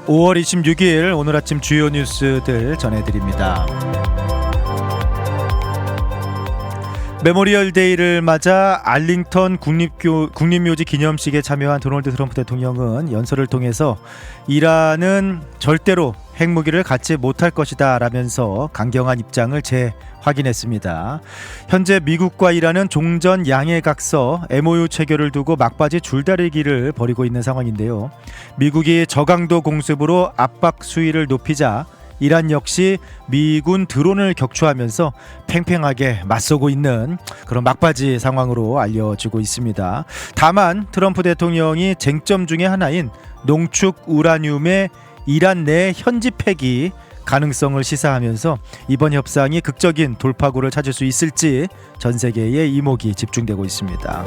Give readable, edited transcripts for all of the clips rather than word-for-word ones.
5월 26일 오늘 아침 주요 뉴스들 전해드립니다. 메모리얼 데이를 맞아 알링턴 국립묘지 기념식에 참여한 도널드 트럼프 대통령은 연설을 통해서 이란은 절대로 핵무기를 갖지 못할 것이다 라면서 강경한 입장을 재확인했습니다. 현재 미국과 이란은 종전 양해각서 MOU 체결을 두고 막바지 줄다리기를 벌이고 있는 상황인데요. 미국이 저강도 공습으로 압박 수위를 높이자 이란 역시 미군 드론을 격추하면서 팽팽하게 맞서고 있는 그런 막바지 상황으로 알려지고 있습니다. 다만 트럼프 대통령이 쟁점 중에 하나인 농축 우라늄의 이란 내 현지 폐기 가능성을 시사하면서 이번 협상이 극적인 돌파구를 찾을 수 있을지 전 세계의 이목이 집중되고 있습니다.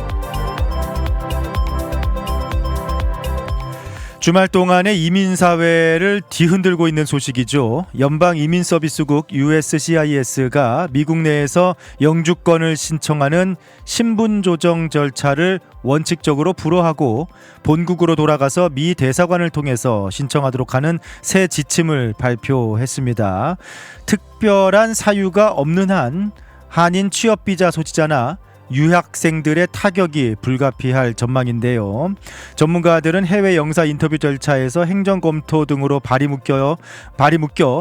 주말 동안에 이민사회를 뒤흔들고 있는 소식이죠. 연방이민서비스국 USCIS가 미국 내에서 영주권을 신청하는 신분조정 절차를 원칙적으로 불허하고 본국으로 돌아가서 미 대사관을 통해서 신청하도록 하는 새 지침을 발표했습니다. 특별한 사유가 없는 한 한인 취업비자 소지자나 유학생들의 타격이 불가피할 전망인데요. 전문가들은 해외 영사 인터뷰 절차에서 행정 검토 등으로 발이 묶여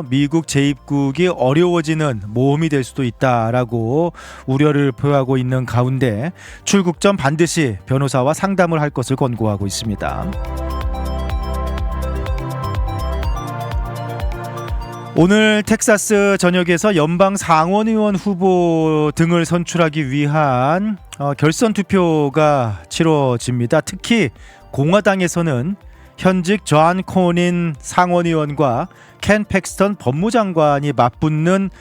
미국 재입국이 어려워지는 모험이 될 수도 있다라고 우려를 표하고 있는 가운데 출국 전 반드시 변호사와 상담을 할 것을 권고하고 있습니다. 오늘 텍사스 전역에서 연방 상원의원 후보 등을 선출하기 위한 결선 투표가 치러집니다. 특히 공화당에서는 현직 존 코닌 상원의원과 켄 팩스턴 법무장관이 맞붙는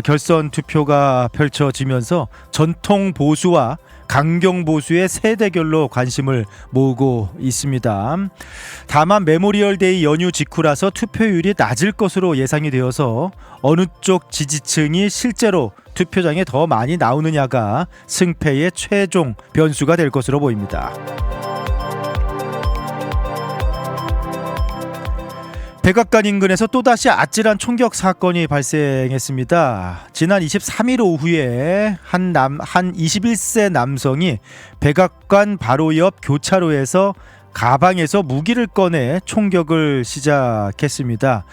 결선 투표가 펼쳐지면서 전통 보수와 강경 보수의 새 대결로 관심을 모으고 있습니다. 다만 메모리얼 데이 연휴 직후라서 투표율이 낮을 것으로 예상이 되어서 어느 쪽 지지층이 실제로 투표장에 더 많이 나오느냐가 승패의 최종 변수가 될 것으로 보입니다. 백악관 인근에서 또다시 아찔한 총격 사건이 발생했습니다. 지난 23일 오후에 한 21세 남성이 백악관 바로 옆 교차로에서 가방에서 무기를 꺼내 총격을 시작했습니다.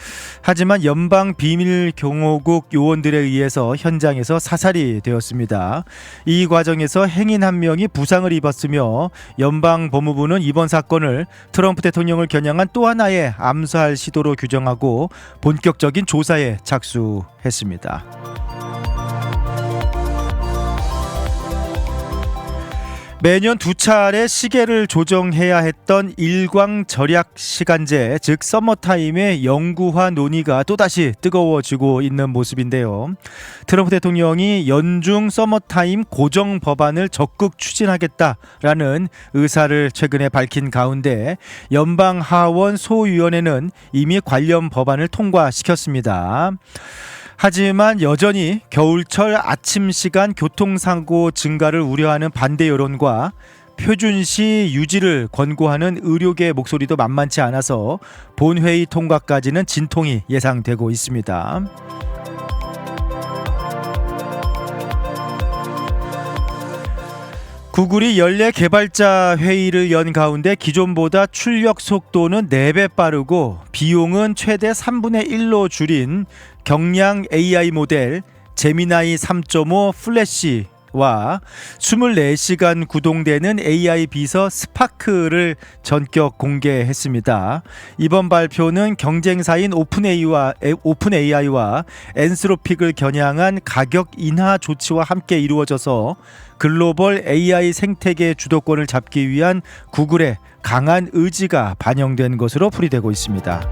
하지만 연방 비밀경호국 요원들에 의해서 현장에서 사살이 되었습니다. 이 과정에서 행인 한 명이 부상을 입었으며 연방 법무부는 이번 사건을 트럼프 대통령을 겨냥한 또 하나의 암살 시도로 규정하고 본격적인 조사에 착수했습니다. 매년 두 차례 시계를 조정해야 했던 일광 절약 시간제, 즉 서머타임의 영구화 논의가 또다시 뜨거워지고 있는 모습인데요. 트럼프 대통령이 연중 서머타임 고정 법안을 적극 추진하겠다라는 의사를 최근에 밝힌 가운데 연방 하원 소위원회는 이미 관련 법안을 통과시켰습니다. 하지만 여전히 겨울철 아침 시간 교통사고 증가를 우려하는 반대 여론과 표준시 유지를 권고하는 의료계 목소리도 만만치 않아서 본회의 통과까지는 진통이 예상되고 있습니다. 구글이 연례 개발자 회의를 연 가운데 기존보다 출력 속도는 4배 빠르고 비용은 최대 3분의 1로 줄인 경량 AI 모델 제미나이 3.5 플래시와 24시간 구동되는 AI 비서 스파크를 전격 공개했습니다. 이번 발표는 경쟁사인 오픈AI와 엔스로픽을 겨냥한 가격 인하 조치와 함께 이루어져서 글로벌 AI 생태계 주도권을 잡기 위한 구글의 강한 의지가 반영된 것으로 풀이되고 있습니다.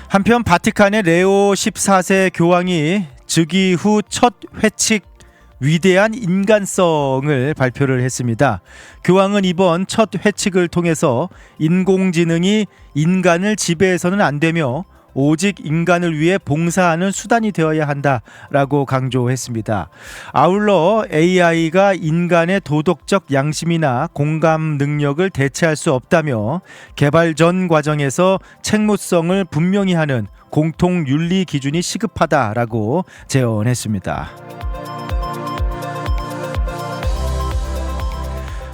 한편 바티칸의 레오 14세 교황이 즉위 후 첫 회칙 위대한 인간성을 발표를 했습니다. 교황은 이번 첫 회칙을 통해서 인공지능이 인간을 지배해서는 안 되며 오직 인간을 위해 봉사하는 수단이 되어야 한다라고 강조했습니다. 아울러 AI가 인간의 도덕적 양심이나 공감 능력을 대체할 수 없다며 개발 전 과정에서 책무성을 분명히 하는 공통 윤리 기준이 시급하다라고 제언했습니다.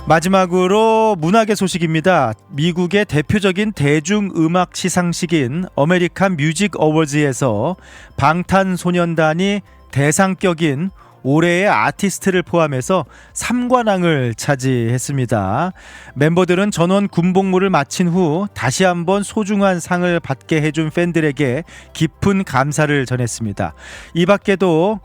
마지막으로 문학의 소식입니다. 미국의 대표적인 대중음악 시상식인 어메리칸 뮤직 어워즈에서 방탄소년단이 대상격인 올해의 아티스트를 포함해서 3관왕을 차지했습니다. 멤버들은 전원 군복무를 마친 후 다시 한번 소중한 상을 받게 해준 팬들에게 깊은 감사를 전했습니다. 이 밖에도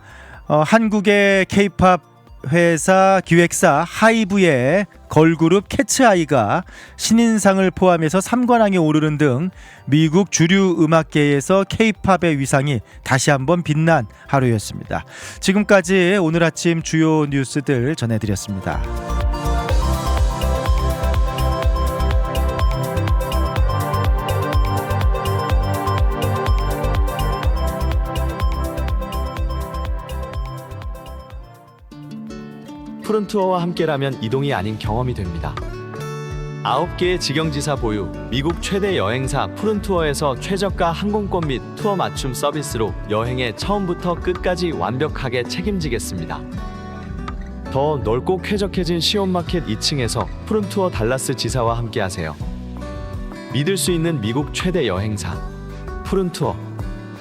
한국의 K-팝 회사 기획사 하이브의 걸그룹 캐츠아이가 신인상을 포함해서 3관왕에 오르는 등 미국 주류 음악계에서 K-팝의 위상이 다시 한번 빛난 하루였습니다. 지금까지 오늘 아침 주요 뉴스들 전해드렸습니다. 푸른투어와 함께라면 이동이 아닌 경험이 됩니다. 9개의 직영지사 보유, 미국 최대 여행사 푸른투어에서 최저가 항공권 및 투어 맞춤 서비스로 여행의 처음부터 끝까지 완벽하게 책임지겠습니다. 더 넓고 쾌적해진 시온마켓 2층에서 푸른투어 달라스 지사와 함께하세요. 믿을 수 있는 미국 최대 여행사 푸른투어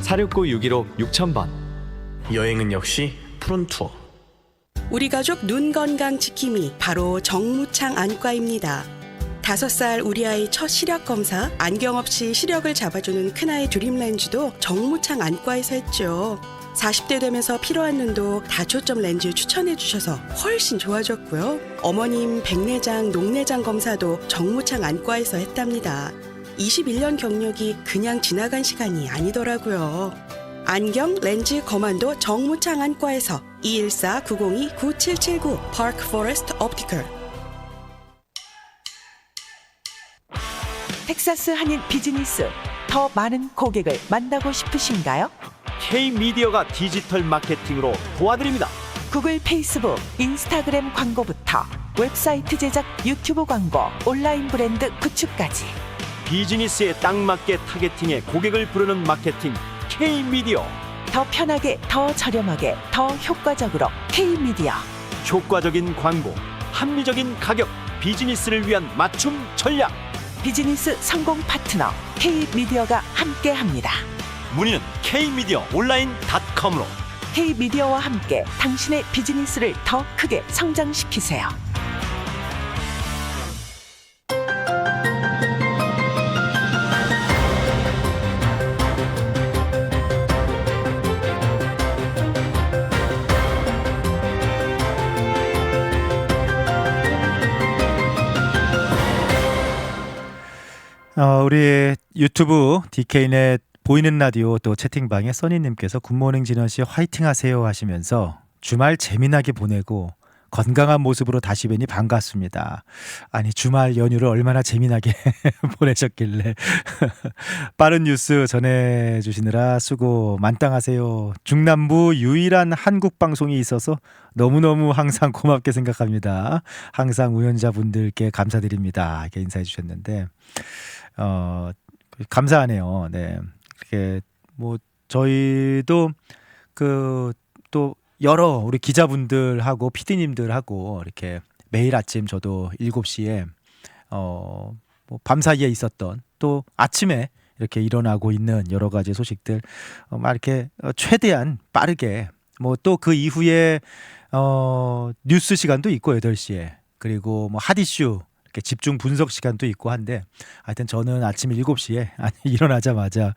469-615-6000번. 여행은 역시 푸른투어. 우리 가족 눈 건강 지킴이 바로 정무창 안과입니다. 5살 우리 아이 첫 시력 검사, 안경 없이 시력을 잡아주는 큰아이 드림 렌즈도 정무창 안과에서 했죠. 40대 되면서 필요한 눈도 다초점 렌즈 추천해 주셔서 훨씬 좋아졌고요. 어머님 백내장, 녹내장 검사도 정무창 안과에서 했답니다. 21년 경력이 그냥 지나간 시간이 아니더라고요. 안경, 렌즈, 거만도 정무창 안과에서 214-902-9779 파크 포레스트 옵티컬. 텍사스 한인 비즈니스, 더 많은 고객을 만나고 싶으신가요? K-미디어가 디지털 마케팅으로 도와드립니다. 구글, 페이스북, 인스타그램 광고부터 웹사이트 제작, 유튜브 광고, 온라인 브랜드 구축까지 비즈니스에 딱 맞게 타겟팅해 고객을 부르는 마케팅 K-미디어. 더 편하게, 더 저렴하게, 더 효과적으로 K-미디어. 효과적인 광고, 합리적인 가격, 비즈니스를 위한 맞춤 전략. 비즈니스 성공 파트너 K-미디어가 함께합니다. 문의는 K-미디어 온라인.com으로. K-미디어와 함께 당신의 비즈니스를 더 크게 성장시키세요. 우리 유튜브 DK넷 보이는 라디오 또 채팅방에 써니님께서 굿모닝 진원씨 화이팅 하세요 하시면서 주말 재미나게 보내고 건강한 모습으로 다시 뵈니 반갑습니다. 아니 주말 연휴를 얼마나 재미나게 보내셨길래 빠른 뉴스 전해주시느라 수고 만땅하세요. 중남부 유일한 한국 방송이 있어서 너무너무 항상 고맙게 생각합니다. 항상 운영자분들께 감사드립니다. 이렇게 인사해 주셨는데 감사하네요. 네. 이렇게 뭐 저희도 또 여러 우리 기자분들하고 PD님들하고 이렇게 매일 아침 저도 7시에 뭐 밤사이에 있었던 또 아침에 이렇게 일어나고 있는 여러 가지 소식들 막 이렇게 최대한 빠르게 뭐 또 그 이후에 뉴스 시간도 있고 8시에 그리고 뭐 핫 이슈 이렇게 집중 분석 시간도 있고 한데 하여튼 저는 아침 7시에 일어나자마자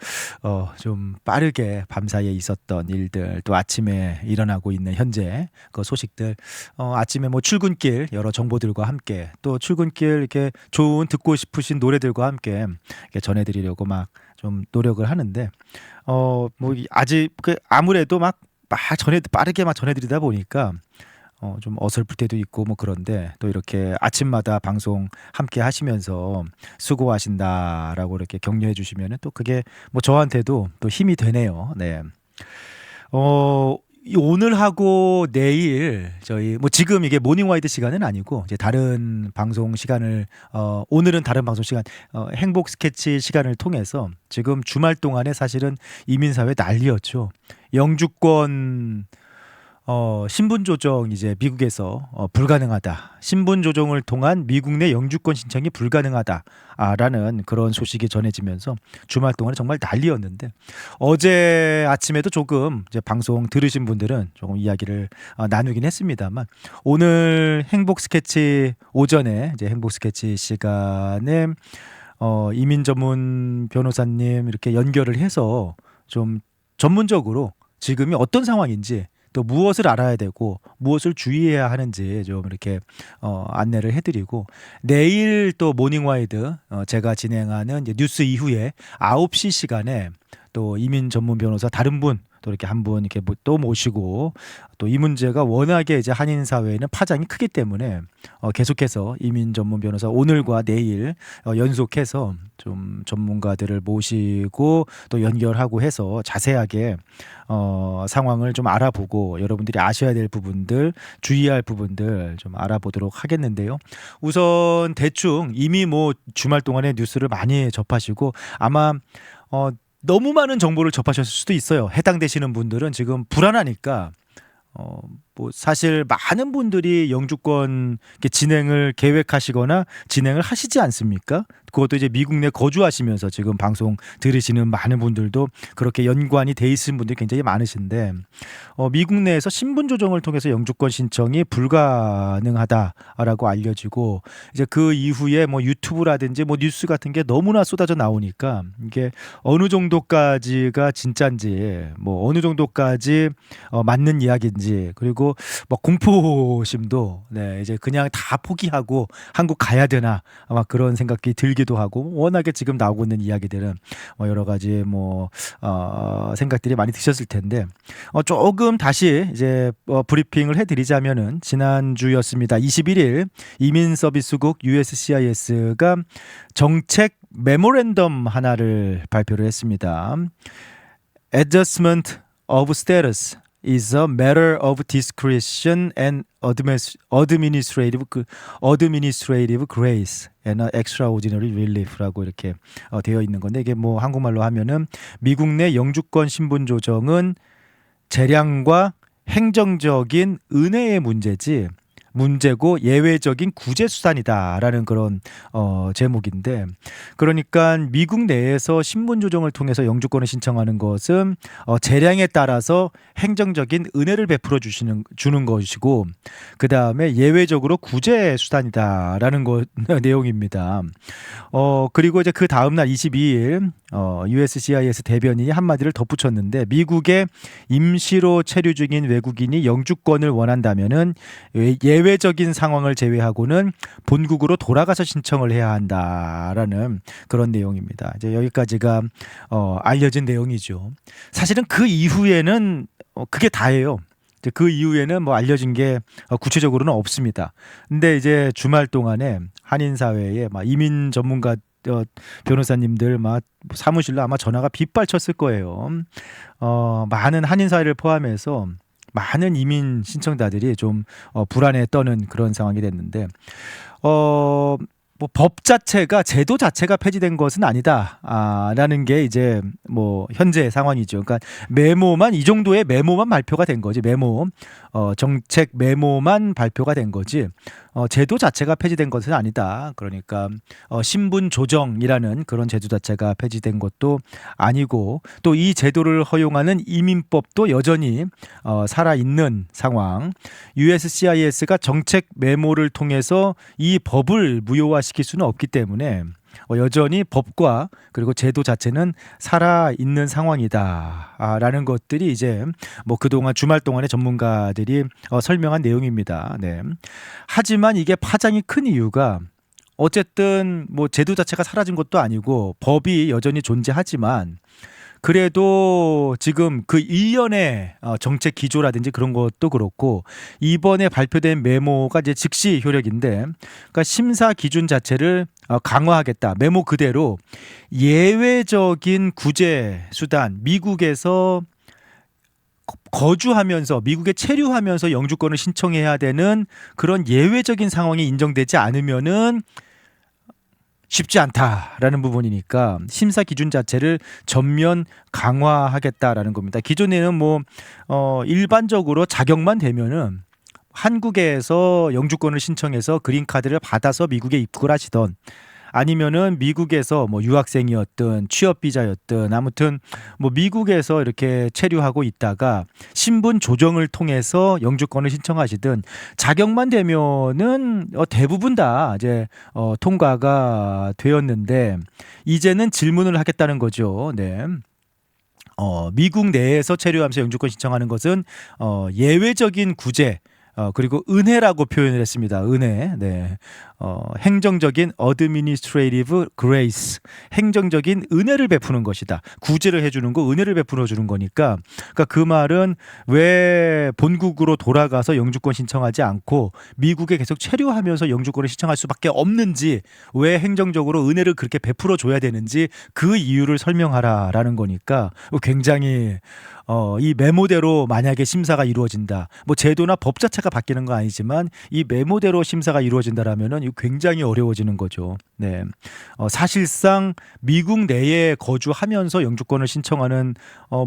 좀 빠르게 밤사이에 있었던 일들 또 아침에 일어나고 있는 현재 그 소식들 아침에 뭐 출근길 여러 정보들과 함께 또 출근길 이렇게 좋은 듣고 싶으신 노래들과 함께 이렇게 전해드리려고 막 좀 노력을 하는데 뭐 아직 아무래도 막 빠르게 막 전해드리다 보니까 좀 어설플 때도 있고 뭐 그런데 또 이렇게 아침마다 방송 함께 하시면서 수고하신다라고 이렇게 격려해 주시면은 또 그게 뭐 저한테도 또 힘이 되네요. 네. 오늘 하고 내일 저희 뭐 지금 이게 모닝와이드 시간은 아니고 이제 다른 방송 시간을 오늘은 다른 방송 시간 행복 스케치 시간을 통해서 지금 주말 동안에 사실은 이민사회 난리였죠. 영주권 신분 조정 이제 미국에서 불가능하다. 신분 조정을 통한 미국 내 영주권 신청이 불가능하다라는 그런 소식이 전해지면서 주말 동안에 정말 난리였는데 어제 아침에도 조금 이제 방송 들으신 분들은 조금 이야기를 나누긴 했습니다만 오늘 행복 스케치 오전에 이제 행복 스케치 시간에 이민 전문 변호사님 이렇게 연결을 해서 좀 전문적으로 지금이 어떤 상황인지 또 무엇을 알아야 되고 무엇을 주의해야 하는지 좀 이렇게 안내를 해드리고 내일 또 모닝와이드 제가 진행하는 이제 뉴스 이후에 9시 시간에 또 이민 전문 변호사 다른 분 또 이렇게 한 분 이렇게 또 모시고 또 이 문제가 워낙에 이제 한인 사회에는 파장이 크기 때문에 계속해서 이민 전문 변호사 오늘과 내일 연속해서 좀 전문가들을 모시고 또 연결하고 해서 자세하게 상황을 좀 알아보고 여러분들이 아셔야 될 부분들 주의할 부분들 좀 알아보도록 하겠는데요. 우선 대충 이미 뭐 주말 동안에 뉴스를 많이 접하시고 아마 너무 많은 정보를 접하셨을 수도 있어요. 해당되시는 분들은 지금 불안하니까 뭐 사실 많은 분들이 영주권 진행을 계획하시거나 진행을 하시지 않습니까? 그것도 이제 미국 내 거주하시면서 지금 방송 들으시는 많은 분들도 그렇게 연관이 돼 있으신 분들이 굉장히 많으신데 미국 내에서 신분 조정을 통해서 영주권 신청이 불가능하다라고 알려지고 이제 그 이후에 뭐 유튜브라든지 뭐 뉴스 같은 게 너무나 쏟아져 나오니까 이게 어느 정도까지가 진짜인지 뭐 어느 정도까지 맞는 이야기인지 그리고 뭐 공포심도 네 이제 그냥 다 포기하고 한국 가야 되나 아마 그런 생각이 들기도 하고 워낙에 지금 나오고 있는 이야기들은 뭐 여러 가지 뭐 생각들이 많이 드셨을 텐데 조금 다시 이제 브리핑을 해드리자면은 지난주였습니다. 21일 이민서비스국 USCIS가 정책 메모랜덤 하나를 발표를 했습니다. Adjustment of status is a matter of discretion and administrative grace and extraordinary relief라고 이렇게 되어 있는 건데 이게 뭐 한국말로 하면은 미국 내 영주권 신분 조정은 재량과 행정적인 은혜의 문제고 예외적인 구제 수단이다라는 그런 제목인데 그러니까 미국 내에서 신분 조정을 통해서 영주권을 신청하는 것은 재량에 따라서 행정적인 은혜를 베풀어 주는 것이고 그 다음에 예외적으로 구제 수단이다라는 내용입니다. 그리고 이제 그 다음 날 22일 USCIS 대변인이 한마디를 덧붙였는데 미국에 임시로 체류 중인 외국인이 영주권을 원한다면은 예외적인 상황을 제외하고는 본국으로 돌아가서 신청을 해야 한다라는 그런 내용입니다. 이제 여기까지가 알려진 내용이죠. 사실은 그 이후에는 그게 다예요. 그 이후에는 뭐 알려진 게 구체적으로는 없습니다. 근데 이제 주말 동안에 한인 사회에 막 이민 전문가 변호사님들 막 사무실로 아마 전화가 빗발쳤을 거예요. 많은 한인 사회를 포함해서 많은 이민 신청자들이 좀 불안에 떠는 그런 상황이 됐는데 뭐 법 자체가 제도 자체가 폐지된 것은 아니다라는 게 이제 뭐 현재 상황이죠. 그러니까 메모만 이 정도의 메모만 발표가 된 거지 정책 메모만 발표가 된 거지 제도 자체가 폐지된 것은 아니다. 그러니까 신분 조정이라는 그런 제도 자체가 폐지된 것도 아니고 또 이 제도를 허용하는 이민법도 여전히 살아 있는 상황. USCIS가 정책 메모를 통해서 이 법을 무효화시킬 수는 없기 때문에 여전히 법과 그리고 제도 자체는 살아 있는 상황이다라는 것들이 이제 뭐 그동안 주말 동안에 전문가들이 설명한 내용입니다. 네. 하지만 이게 파장이 큰 이유가 어쨌든 뭐 제도 자체가 사라진 것도 아니고 법이 여전히 존재하지만 그래도 지금 그 일련의 정책 기조라든지 그런 것도 그렇고 이번에 발표된 메모가 이제 즉시 효력인데, 그러니까 심사 기준 자체를 강화하겠다. 메모 그대로 예외적인 구제 수단, 미국에서 거주하면서 미국에 체류하면서 영주권을 신청해야 되는 그런 예외적인 상황이 인정되지 않으면은 쉽지 않다라는 부분이니까 심사 기준 자체를 전면 강화하겠다라는 겁니다. 기존에는 뭐 일반적으로 자격만 되면은 한국에서 영주권을 신청해서 그린카드를 받아서 미국에 입국을 하시던, 아니면은 미국에서 뭐 유학생이었든 취업 비자였든 아무튼 뭐 미국에서 이렇게 체류하고 있다가 신분 조정을 통해서 영주권을 신청하시든 자격만 되면은 대부분 다 이제 통과가 되었는데, 이제는 질문을 하겠다는 거죠. 네. 미국 내에서 체류하면서 영주권 신청하는 것은 예외적인 구제, 그리고 은혜라고 표현을 했습니다. 은혜. 네. 행정적인 administrative grace. 행정적인 은혜를 베푸는 것이다. 구제를 해주는 거, 은혜를 베풀어 주는 거니까. 그러니까 그 말은 왜 본국으로 돌아가서 영주권 신청하지 않고 미국에 계속 체류하면서 영주권을 신청할 수밖에 없는지, 왜 행정적으로 은혜를 그렇게 베풀어 줘야 되는지 그 이유를 설명하라라는 거니까 굉장히 이 메모대로 만약에 심사가 이루어진다. 뭐 제도나 법 자체가 바뀌는 건 아니지만 이 메모대로 심사가 이루어진다라면은 이거 굉장히 어려워지는 거죠. 네. 사실상 미국 내에 거주하면서 영주권을 신청하는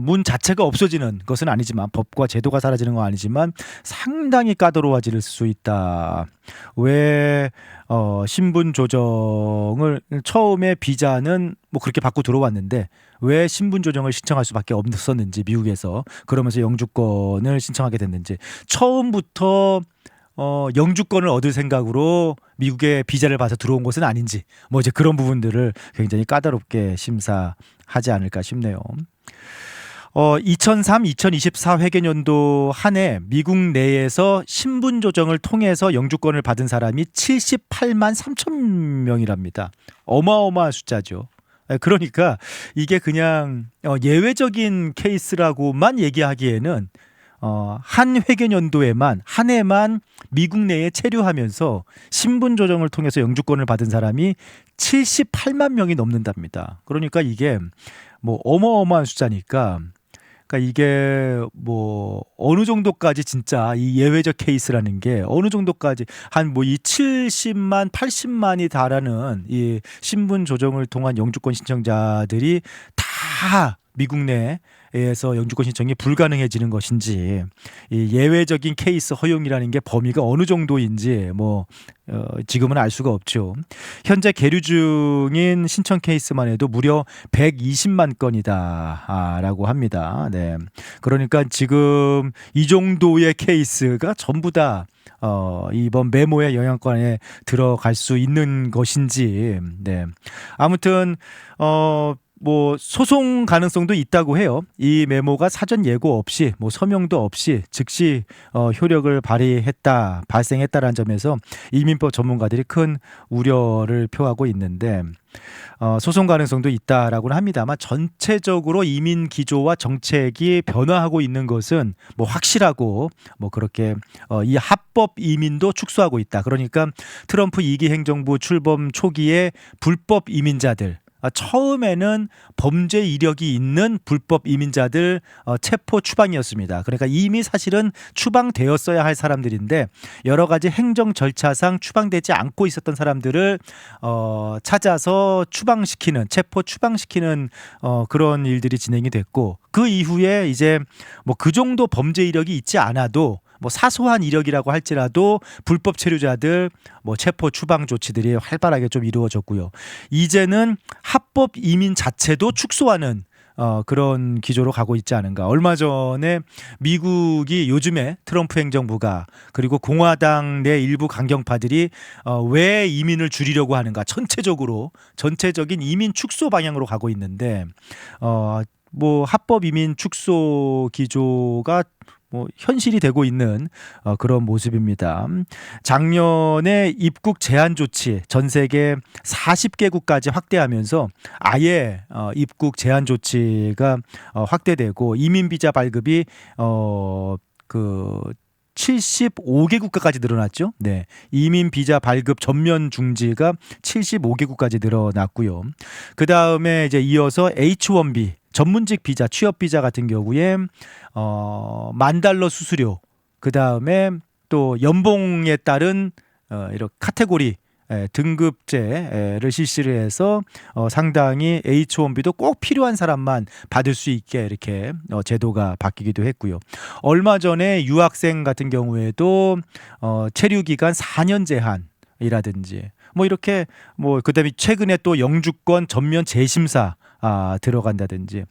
문 자체가 없어지는 것은 아니지만, 법과 제도가 사라지는 건 아니지만 상당히 까다로워질 수 있다. 왜 신분 조정을 처음에 비자는 뭐 그렇게 받고 들어왔는데 왜 신분 조정을 신청할 수밖에 없었는지, 미국에서 그러면서 영주권을 신청하게 됐는지, 처음부터 영주권을 얻을 생각으로 미국에 비자를 받아 들어온 것은 아닌지, 뭐 이제 그런 부분들을 굉장히 까다롭게 심사하지 않을까 싶네요. 2003-2024 회계연도 한 해 미국 내에서 신분 조정을 통해서 영주권을 받은 사람이 78만 3천 명이랍니다. 어마어마한 숫자죠. 그러니까 이게 그냥 예외적인 케이스라고만 얘기하기에는 한 회계연도에만, 한 해만 미국 내에 체류하면서 신분 조정을 통해서 영주권을 받은 사람이 78만 명이 넘는답니다. 그러니까 이게 뭐 어마어마한 숫자니까, 그러니까 이게 뭐 어느 정도까지 진짜 이 예외적 케이스라는 게 어느 정도까지, 한 뭐 이 70만 80만이 달하는 이 신분 조정을 통한 영주권 신청자들이 다 미국 내에서 영주권 신청이 불가능해지는 것인지, 이 예외적인 케이스 허용이라는 게 범위가 어느 정도인지 뭐 지금은 알 수가 없죠. 현재 계류 중인 신청 케이스만 해도 무려 120만 건이다라고 합니다. 네. 그러니까 지금 이 정도의 케이스가 전부 다 이번 메모의 영향권에 들어갈 수 있는 것인지. 네. 아무튼 뭐 소송 가능성도 있다고 해요. 이 메모가 사전 예고 없이, 뭐 서명도 없이 즉시 효력을 발생했다라는 점에서 이민법 전문가들이 큰 우려를 표하고 있는데, 소송 가능성도 있다라고는 합니다만 전체적으로 이민 기조와 정책이 변화하고 있는 것은 뭐 확실하고, 뭐 그렇게 이 합법 이민도 축소하고 있다. 그러니까 트럼프 2기 행정부 출범 초기에 불법 이민자들, 처음에는 범죄 이력이 있는 불법 이민자들 체포 추방이었습니다. 그러니까 이미 사실은 추방되었어야 할 사람들인데 여러 가지 행정 절차상 추방되지 않고 있었던 사람들을 찾아서 추방시키는, 체포 추방시키는 그런 일들이 진행이 됐고, 그 이후에 이제 뭐 그 정도 범죄 이력이 있지 않아도 뭐 사소한 이력이라고 할지라도 불법 체류자들 뭐 체포 추방 조치들이 활발하게 좀 이루어졌고요. 이제는 합법 이민 자체도 축소하는 그런 기조로 가고 있지 않은가. 얼마 전에 미국이 요즘에 트럼프 행정부가, 그리고 공화당 내 일부 강경파들이 왜 이민을 줄이려고 하는가, 전체적인 이민 축소 방향으로 가고 있는데 뭐 합법 이민 축소 기조가 뭐 현실이 되고 있는 그런 모습입니다. 작년에 입국 제한 조치 전 세계 40개국까지 확대하면서 아예 입국 제한 조치가 확대되고 이민 비자 발급이 그 75개국까지 늘어났죠. 네. 이민 비자 발급 전면 중지가 75개국까지 늘어났고요. 그다음에 이제 이어서 H1B 전문직 비자, 취업 비자 같은 경우에 $10,000 수수료, 그다음에 또 연봉에 따른 이런 카테고리 등급제를 실시를 해서 상당히 H1B도 꼭 필요한 사람만 받을 수 있게 이렇게 제도가 바뀌기도 했고요. 얼마 전에 유학생 같은 경우에도 체류 기간 4년 제한이라든지 뭐 이렇게 뭐 그다음에 최근에 또 영주권 전면 재심사 들어간다든지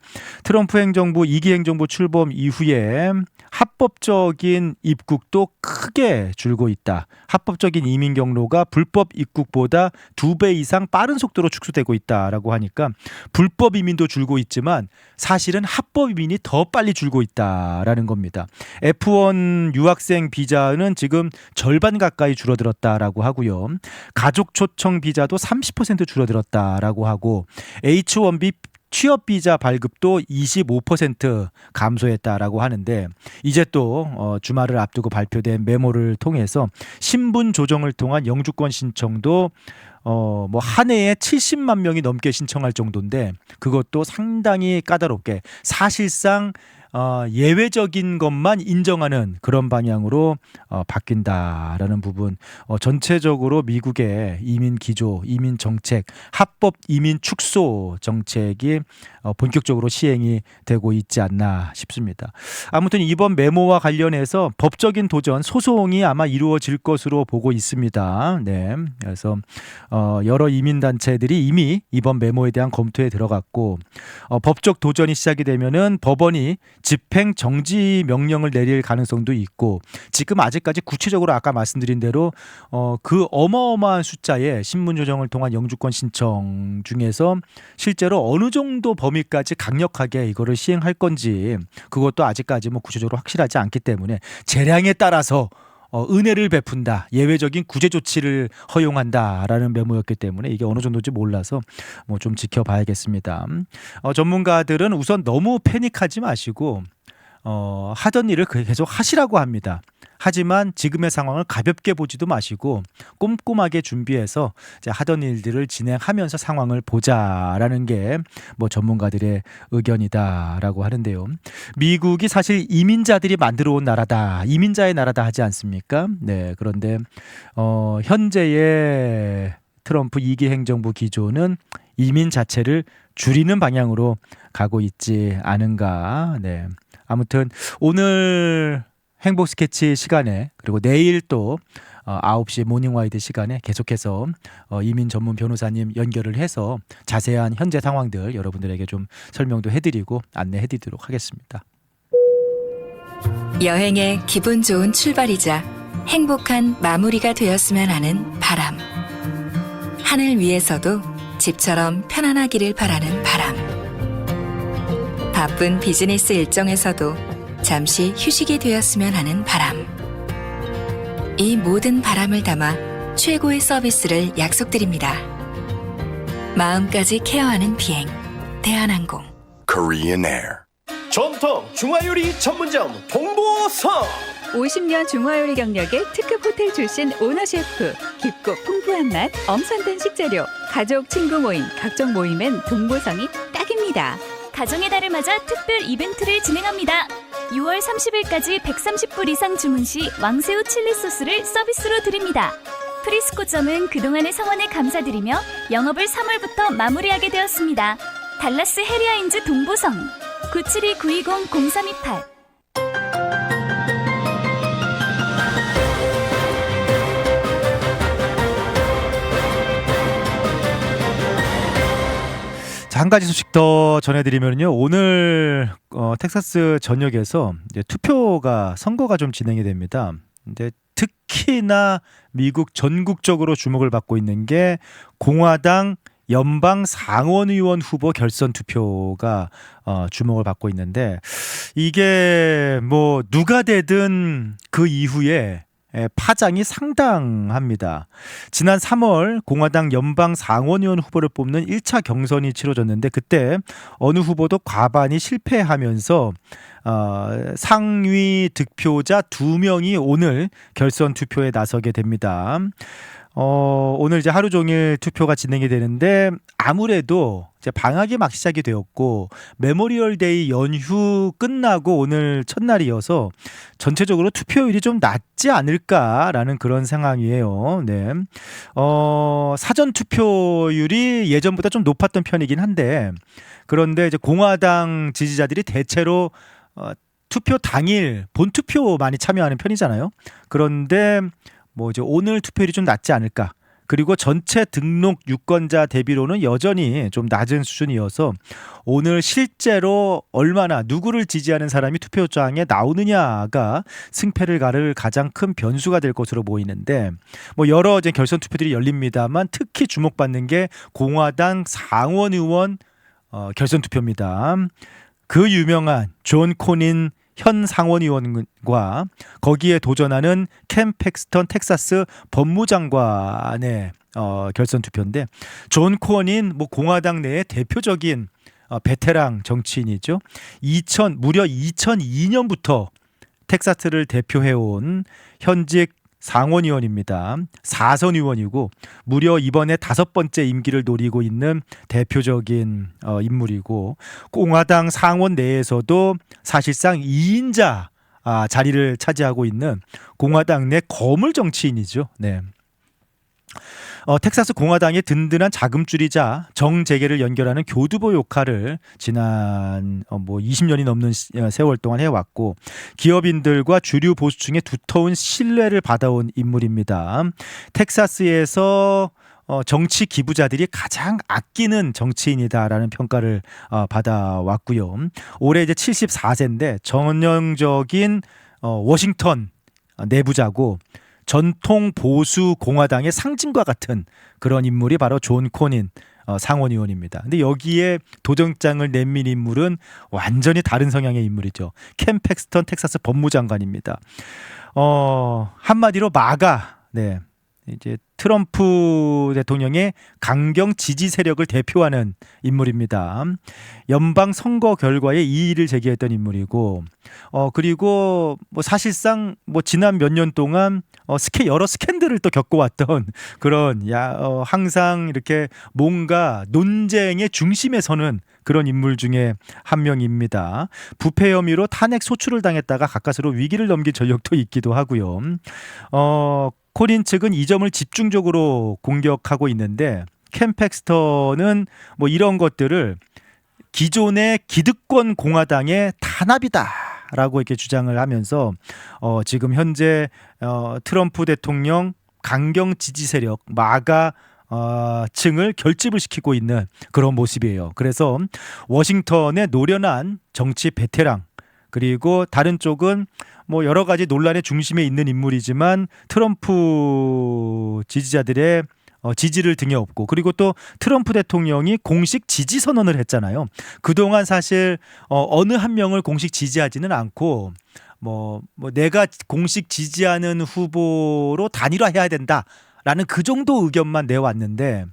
트럼프 행정부 2기 행정부 출범 이후에 합법적인 입국도 크게 줄고 있다. 합법적인 이민 경로가 불법 입국보다 2배 이상 빠른 속도로 축소되고 있다라고 하니까 불법 이민도 줄고 있지만 사실은 합법 이민이 더 빨리 줄고 있다라는 겁니다. F1 유학생 비자는 지금 절반 가까이 줄어들었다라고 하고요. 가족 초청 비자도 30% 줄어들었다라고 하고 H1B 취업 비자 발급도 25% 감소했다라고 하는데 이제 또 주말을 앞두고 발표된 메모를 통해서 신분 조정을 통한 영주권 신청도 뭐 한 해에 70만 명이 넘게 신청할 정도인데 그것도 상당히 까다롭게 사실상 예외적인 것만 인정하는 그런 방향으로 바뀐다라는 부분, 전체적으로 미국의 이민 기조, 이민 정책, 합법 이민 축소 정책이 본격적으로 시행이 되고 있지 않나 싶습니다. 아무튼 이번 메모와 관련해서 법적인 도전, 소송이 아마 이루어질 것으로 보고 있습니다. 네, 그래서 여러 이민 단체들이 이미 이번 메모에 대한 검토에 들어갔고 법적 도전이 시작이 되면은 법원이 집행 정지 명령을 내릴 가능성도 있고 지금 아직까지 구체적으로 아까 말씀드린 대로 그 어마어마한 숫자의 신분 조정을 통한 영주권 신청 중에서 실제로 어느 정도 범위까지 강력하게 이거를 시행할 건지 그것도 아직까지 뭐 구체적으로 확실하지 않기 때문에 재량에 따라서 은혜를 베푼다, 예외적인 구제 조치를 허용한다라는 메모였기 때문에 이게 어느 정도인지 몰라서 뭐 좀 지켜봐야겠습니다. 전문가들은 우선 너무 패닉하지 마시고 하던 일을 계속 하시라고 합니다. 하지만 지금의 상황을 가볍게 보지도 마시고 꼼꼼하게 준비해서 이제 하던 일들을 진행하면서 상황을 보자라는 게 뭐 전문가들의 의견이다라고 하는데요. 미국이 사실 이민자들이 만들어 온 나라다, 이민자의 나라다 하지 않습니까? 네, 그런데 현재의 트럼프 2기 행정부 기조는 이민 자체를 줄이는 방향으로 가고 있지 않은가. 네. 아무튼 오늘 행복 스케치 시간에 그리고 내일 또 9시 모닝와이드 시간에 계속해서 이민 전문 변호사님 연결을 해서 자세한 현재 상황들 여러분들에게 좀 설명도 해드리고 안내해드리도록 하겠습니다. 여행의 기분 좋은 출발이자 행복한 마무리가 되었으면 하는 바람. 하늘 위에서도 집처럼 편안하기를 바라는 바람. 바쁜 비즈니스 일정에서도 잠시 휴식이 되었으면 하는 바람. 이 모든 바람을 담아 최고의 서비스를 약속드립니다. 마음까지 케어하는 비행, 대한항공. Korean Air. 전통 중화요리 전문점 동보성. 50년 중화요리 경력의 특급 호텔 출신 오너 셰프, 깊고 풍부한 맛, 엄선된 식재료, 가족, 친구 모임, 각종 모임엔 동보성이 딱입니다. 가정의 달을 맞아 특별 이벤트를 진행합니다. 6월 30일까지 130불 이상 주문 시 왕새우 칠리 소스를 서비스로 드립니다. 프리스코점은 그동안의 성원에 감사드리며 영업을 3월부터 마무리하게 되었습니다. 달라스 해리아인즈 동보성 972-920-0328. 자, 한 가지 소식 더 전해드리면요. 오늘 텍사스 전역에서 이제 선거가 좀 진행이 됩니다. 근데 특히나 미국 전국적으로 주목을 받고 있는 게 공화당 연방 상원의원 후보 결선 투표가 주목을 받고 있는데 이게 뭐 누가 되든 그 이후에 파장이 상당합니다. 지난 3월 공화당 연방 상원의원 후보를 뽑는 1차 경선이 치러졌는데 그때 어느 후보도 과반이 실패하면서 상위 득표자 2명이 오늘 결선 투표에 나서게 됩니다. 오늘 이제 하루 종일 투표가 진행이 되는데 아무래도 이제 방학이 막 시작이 되었고 메모리얼데이 연휴 끝나고 오늘 첫날이어서 전체적으로 투표율이 좀 낮지 않을까라는 그런 상황이에요. 네. 사전 투표율이 예전보다 좀 높았던 편이긴 한데 그런데 이제 공화당 지지자들이 대체로 투표 당일 본투표 많이 참여하는 편이잖아요. 그런데 뭐 이제 오늘 투표율이 좀 낮지 않을까. 그리고 전체 등록 유권자 대비로는 여전히 좀 낮은 수준이어서 오늘 실제로 얼마나 누구를 지지하는 사람이 투표장에 나오느냐가 승패를 가를 가장 큰 변수가 될 것으로 보이는데 뭐 여러 이제 결선 투표들이 열립니다만 특히 주목받는 게 공화당 상원의원 결선 투표입니다. 그 유명한 존 코닌 현 상원의원과 거기에 도전하는 캠 팩스턴 텍사스 법무장관의 결선 투표인데 존 코닌 뭐 공화당 내의 대표적인 베테랑 정치인이죠. 무려 2002년부터 텍사스를 대표해온 현직 상원의원입니다. 4선 의원이고 무려 이번에 5번째 임기를 노리고 있는 대표적인 인물이고 공화당 상원 내에서도 사실상 2인자 자리를 차지하고 있는 공화당 내 거물 정치인이죠. 네. 텍사스 공화당의 든든한 자금줄이자 정재계를 연결하는 교두보 역할을 지난 20년이 넘는 세월 동안 해왔고 기업인들과 주류 보수층의 두터운 신뢰를 받아온 인물입니다. 텍사스에서 정치 기부자들이 가장 아끼는 정치인이다라는 평가를 받아왔고요. 올해 이제 74세인데 전형적인 워싱턴 내부자고 전통 보수 공화당의 상징과 같은 그런 인물이 바로 존 코닌 상원의원입니다. 근데 여기에 도전장을 내민 인물은 완전히 다른 성향의 인물이죠. 캠 팩스턴 텍사스 법무장관입니다. 한마디로 마가, 네, 이제 트럼프 대통령의 강경 지지 세력을 대표하는 인물입니다. 연방 선거 결과에 이의를 제기했던 인물이고, 그리고 뭐 사실상 뭐 지난 몇 년 동안 여러 스캔들을 또 겪어왔던 그런 항상 이렇게 뭔가 논쟁의 중심에 서는 그런 인물 중에 한 명입니다. 부패 혐의로 탄핵 소추를 당했다가 가까스로 위기를 넘긴 전력도 있기도 하고요. 코린 측은 이 점을 집중적으로 공격하고 있는데 캠 팩스턴은 뭐 이런 것들을 기존의 기득권 공화당의 탄압이다라고 이렇게 주장을 하면서 지금 현재 트럼프 대통령 강경 지지 세력 마가 층을 결집을 시키고 있는 그런 모습이에요. 그래서 워싱턴의 노련한 정치 베테랑 그리고 다른 쪽은 뭐 여러 가지 논란의 중심에 있는 인물이지만 트럼프 지지자들의 지지를 등에 업고 그리고 또 트럼프 대통령이 공식 지지 선언을 했잖아요. 그동안 사실 어느 한 명을 공식 지지하지는 않고 뭐 내가 공식 지지하는 후보로 단일화해야 된다라는 그 정도 의견만 내왔는데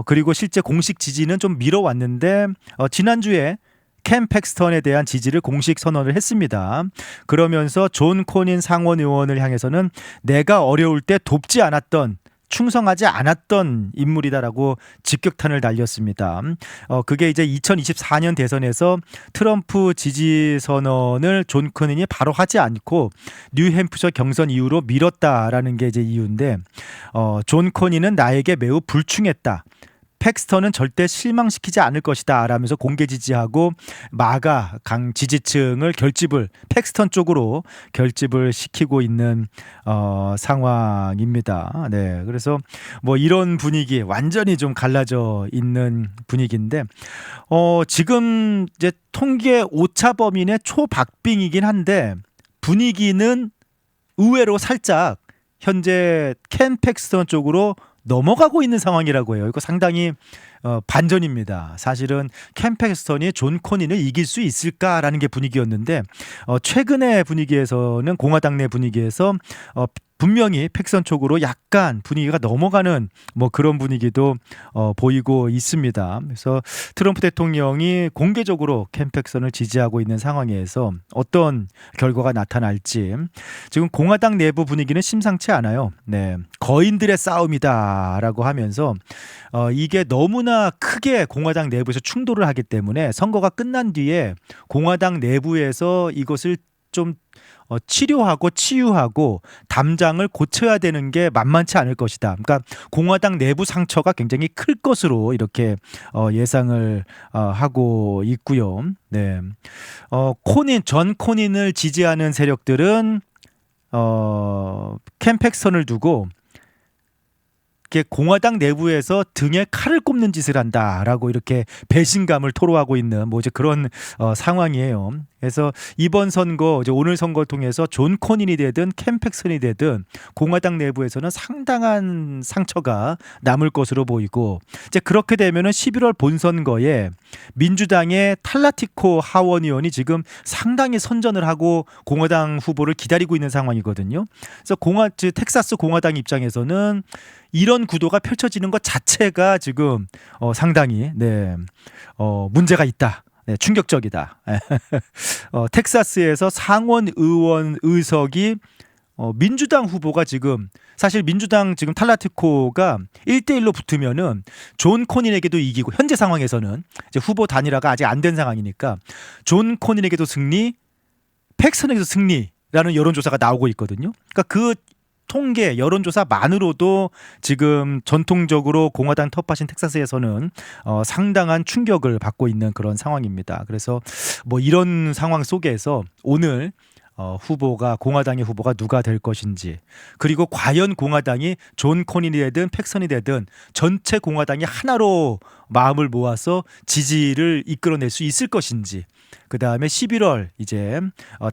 그리고 실제 공식 지지는 좀 미뤄왔는데 지난주에 캠 팩스턴에 대한 지지를 공식 선언을 했습니다. 그러면서 존 코닌 상원 의원을 향해서는 내가 어려울 때 돕지 않았던 충성하지 않았던 인물이다라고 직격탄을 날렸습니다. 그게 이제 2024년 대선에서 트럼프 지지 선언을 존 코닌이 바로 하지 않고 뉴햄프셔 경선 이후로 미뤘다라는 게 이제 이유인데 존 코닌은 나에게 매우 불충했다. 팩스턴은 절대 실망시키지 않을 것이다 라면서 공개 지지하고 마가 강 지지층을 팩스턴 쪽으로 결집을 시키고 있는 상황입니다. 네, 그래서 뭐 이런 분위기 완전히 좀 갈라져 있는 분위기인데 지금 이제 통계 오차 범인의 초박빙이긴 한데 분위기는 의외로 살짝 현재 캠 팩스턴 쪽으로 넘어가고 있는 상황이라고 해요. 이거 상당히 반전입니다. 사실은 캠 팩스턴이 존 코닌을 이길 수 있을까라는 게 분위기였는데 최근의 분위기에서는 공화당 내 분위기에서 분명히 팩선 쪽으로 약간 분위기가 넘어가는 뭐 그런 분위기도 보이고 있습니다. 그래서 트럼프 대통령이 공개적으로 캠 팩선을 지지하고 있는 상황에서 어떤 결과가 나타날지 지금 공화당 내부 분위기는 심상치 않아요. 네, 거인들의 싸움이다라고 하면서 이게 너무나 크게 공화당 내부에서 충돌을 하기 때문에 선거가 끝난 뒤에 공화당 내부에서 이것을 좀 치료하고 치유하고 담장을 고쳐야 되는 게 만만치 않을 것이다. 그러니까 공화당 내부 상처가 굉장히 클 것으로 이렇게 예상을 하고 있고요. 네, 존 코닌을 지지하는 세력들은 캠 팩슨을 두고 공화당 내부에서 등에 칼을 꼽는 짓을 한다라고 이렇게 배신감을 토로하고 있는 뭐 이제 그런 상황이에요. 그래서 이번 선거, 이제 오늘 선거를 통해서 존 코닌이 되든 캠 팩슨이 되든 공화당 내부에서는 상당한 상처가 남을 것으로 보이고, 이제 그렇게 되면은 11월 본선거에 민주당의 탈라티코 하원 의원이 지금 상당히 선전을 하고 공화당 후보를 기다리고 있는 상황이거든요. 그래서 텍사스 공화당 입장에서는 이런 구도가 펼쳐지는 것 자체가 지금 상당히 문제가 있다. 네, 충격적이다. 텍사스에서 상원 의원 의석이 민주당 후보가 지금, 사실 민주당 지금 탈라티코가 1대1로 붙으면은 존 코닌에게도 이기고, 현재 상황에서는 이제 후보 단일화가 아직 안 된 상황이니까 존 코닌에게도 승리, 팩슨에게도 승리라는 여론조사가 나오고 있거든요. 그러니까 그 통계 여론조사만으로도 지금 전통적으로 공화당 텃밭인 텍사스에서는 상당한 충격을 받고 있는 그런 상황입니다. 그래서 뭐 이런 상황 속에서 오늘 공화당의 후보가 누가 될 것인지, 그리고 과연 공화당이 존 코닌이 되든 팩슨이 되든 전체 공화당이 하나로 마음을 모아서 지지를 이끌어낼 수 있을 것인지, 그 다음에 11월 이제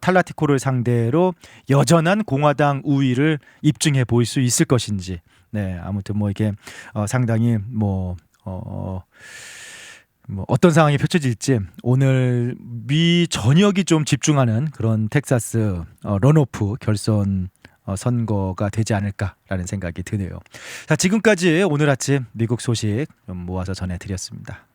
탈라티코를 상대로 여전한 공화당 우위를 입증해 보일 수 있을 것인지, 네, 아무튼 뭐 이게 상당히 어떤 상황이 펼쳐질지 오늘 미 전역이 좀 집중하는 그런 텍사스 런오프 결선 선거가 되지 않을까라는 생각이 드네요. 자, 지금까지 오늘 아침 미국 소식 좀 모아서 전해드렸습니다.